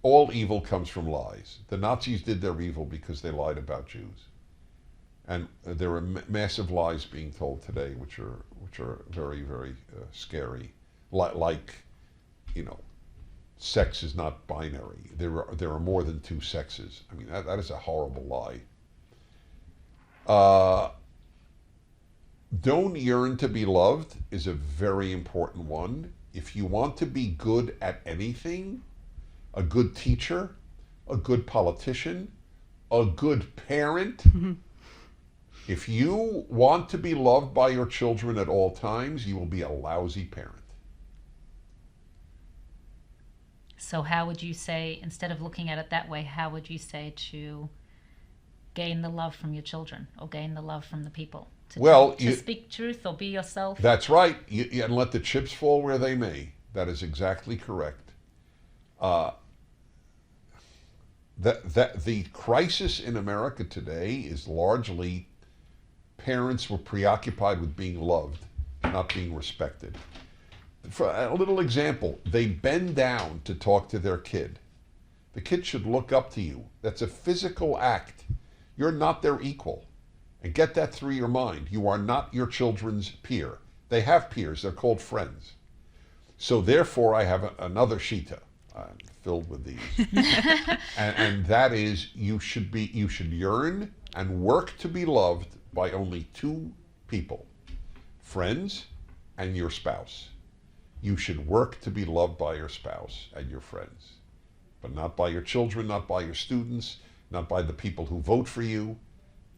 all evil comes from lies. The Nazis did their evil because they lied about Jews. And there are massive lies being told today, which are very, very scary. Like, you know, sex is not binary. There are more than two sexes. I mean, that is a horrible lie. Don't yearn to be loved is a very important one. If you want to be good at anything, a good teacher, a good politician, a good parent, if you want to be loved by your children at all times, you will be a lousy parent. So how would you say, instead of looking at it that way, how would you say to gain the love from your children or gain the love from the people? To speak truth or be yourself? That's right. And let the chips fall where they may. That is exactly correct. The crisis in America today is largely parents were preoccupied with being loved, not being respected. For a little example, they bend down to talk to their kid. The kid should look up to you. That's a physical act. You're not their equal. And get that through your mind. You are not your children's peer. They have peers. They're called friends. So therefore, I have another shita. I'm filled with these. and that is, you should yearn and work to be loved by only two people, friends and your spouse. You should work to be loved by your spouse and your friends, but not by your children, not by your students, not by the people who vote for you.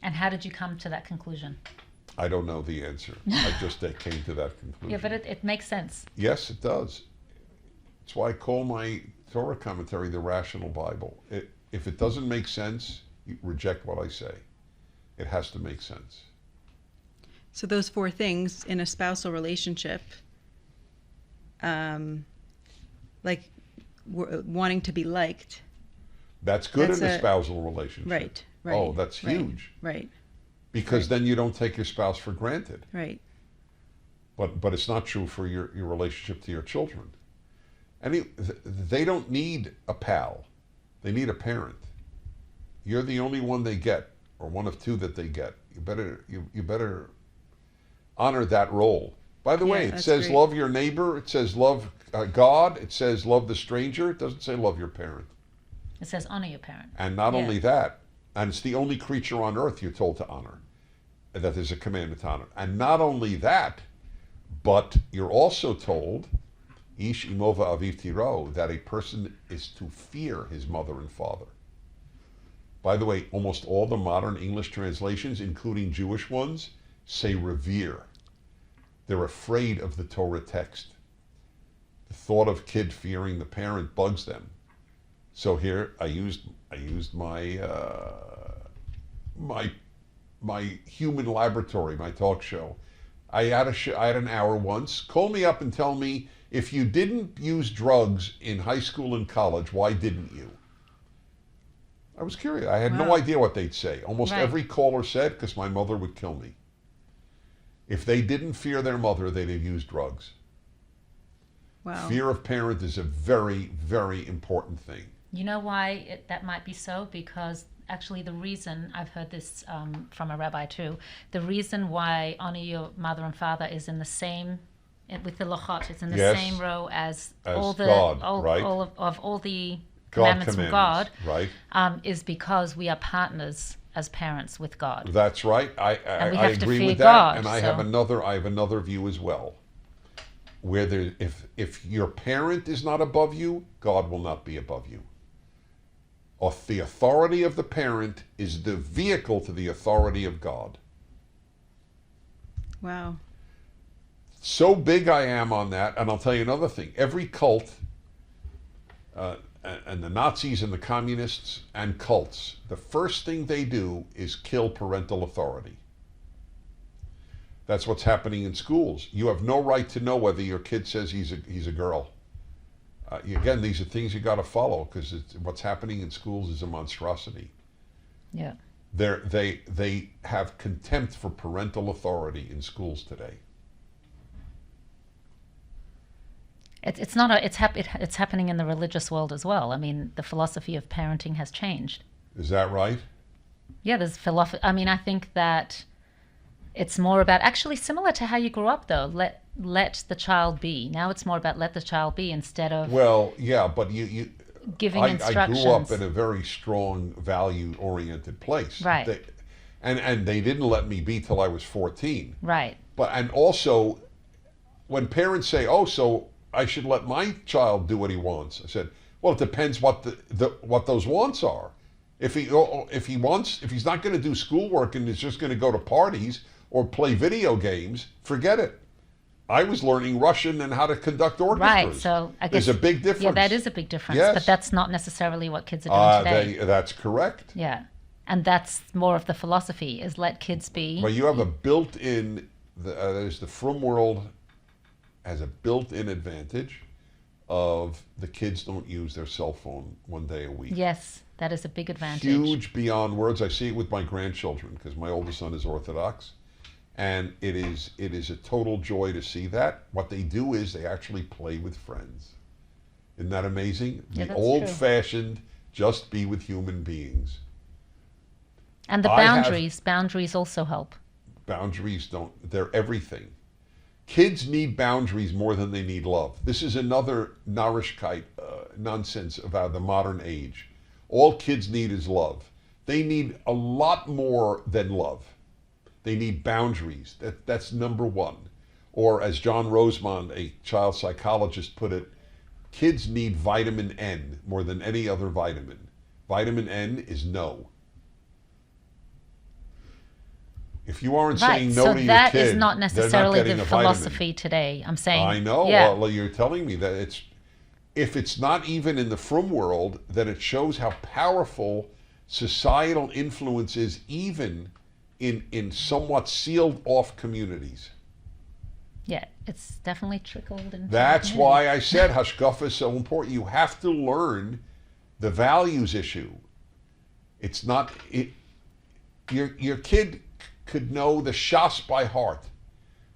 And how did you come to that conclusion? I don't know the answer. I just came to that conclusion. Yeah, but it makes sense. Yes, it does. That's why I call my Torah commentary the rational Bible. If it doesn't make sense, you reject what I say. It has to make sense. So those four things in a spousal relationship, like wanting to be liked. That's good in a spousal relationship. Right. Oh, that's huge. Right. Because then you don't take your spouse for granted. Right. But it's not true for your relationship to your children. They don't need a pal. They need a parent. You're the only one they get, or one of two that they get. You better honor that role. By the way, it says great. Love your neighbor. It says love God. It says love the stranger. It doesn't say love your parent. It says honor your parent. And not only that, and it's the only creature on earth you're told to honor, that there's a commandment to honor. And not only that, but you're also told, Ish imova aviv tiro, that a person is to fear his mother and father. By the way, almost all the modern English translations, including Jewish ones, say revere. They're afraid of the Torah text. The thought of kid fearing the parent bugs them. So here I used my my human laboratory, my talk show. I had an hour once. Call me up and tell me, if you didn't use drugs in high school and college, why didn't you? I was curious. I had no idea what they'd say. Almost every caller said, because my mother would kill me. If they didn't fear their mother, they'd have used drugs. Wow. Fear of parent is a very, very important thing. You know why that might be so? Because actually the reason, I've heard this from a rabbi too, the reason why honor your mother and father is in the same, with the lochot, it's in the same row as all the God, all the commandments from God, right? Is because we are partners as parents with God. That's right. I agree with that, God, and I have another view as well. Where if your parent is not above you, God will not be above you. The authority of the parent is the vehicle to the authority of God. Wow. So big I am on that, and I'll tell you another thing. Every cult, and the Nazis and the communists and cults, the first thing they do is kill parental authority. That's what's happening in schools. You have no right to know whether your kid says he's a girl. Again, these are things you got to follow, because what's happening in schools is a monstrosity. Yeah. They have contempt for parental authority in schools today. It's not a, it's happening in the religious world as well. I mean, the philosophy of parenting has changed. Is that right? Yeah, there's philosophy. I mean, I think that it's more about actually similar to how you grew up, though. Let the child be. Now it's more about let the child be instead of Well, yeah, but you giving I instructions. grew up in a very strong value-oriented place. Right. And they didn't let me be till I was 14. Right. And also, when parents say, "Oh, so I should let my child do what he wants," I said, "Well, it depends what what those wants are. If he's not going to do schoolwork and is just going to go to parties or play video games, forget it." I was learning Russian and how to conduct orchestras. Right. So I guess there's a big difference. Yeah, that is a big difference. Yes. But that's not necessarily what kids are doing today. That's correct. Yeah. And that's more of the philosophy, is let kids be. But you have a built-in, there's the frum world has a built-in advantage of the kids don't use their cell phone one day a week. Yes, that is a big advantage. Huge beyond words. I see it with my grandchildren because my oldest son is Orthodox. And it is a total joy to see that. What they do is they actually play with friends. Isn't that amazing? Yeah, The that's old-fashioned, just be with human beings. And the boundaries also help. Boundaries they're everything. Kids need boundaries more than they need love. This is another Narishkeit nonsense about the modern age. All kids need is love. They need a lot more than love. They need boundaries. That's number one. Or as John Rosemond, a child psychologist, put it, kids need vitamin N more than any other vitamin. Vitamin N is no. If you aren't saying no to your kid, that is not necessarily they're not the getting a philosophy today. I'm saying. I know. Yeah. Well, you're telling me that if it's not even in the frum world, then it shows how powerful societal influence is even in somewhat sealed off communities. Yeah, it's definitely trickled into. That's why I said hashkafa is so important. You have to learn the values issue. It's not your kid could know the shas by heart,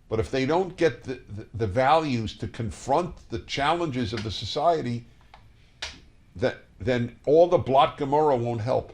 but if they don't get the values to confront the challenges of the society, then all the Blat Gemara won't help.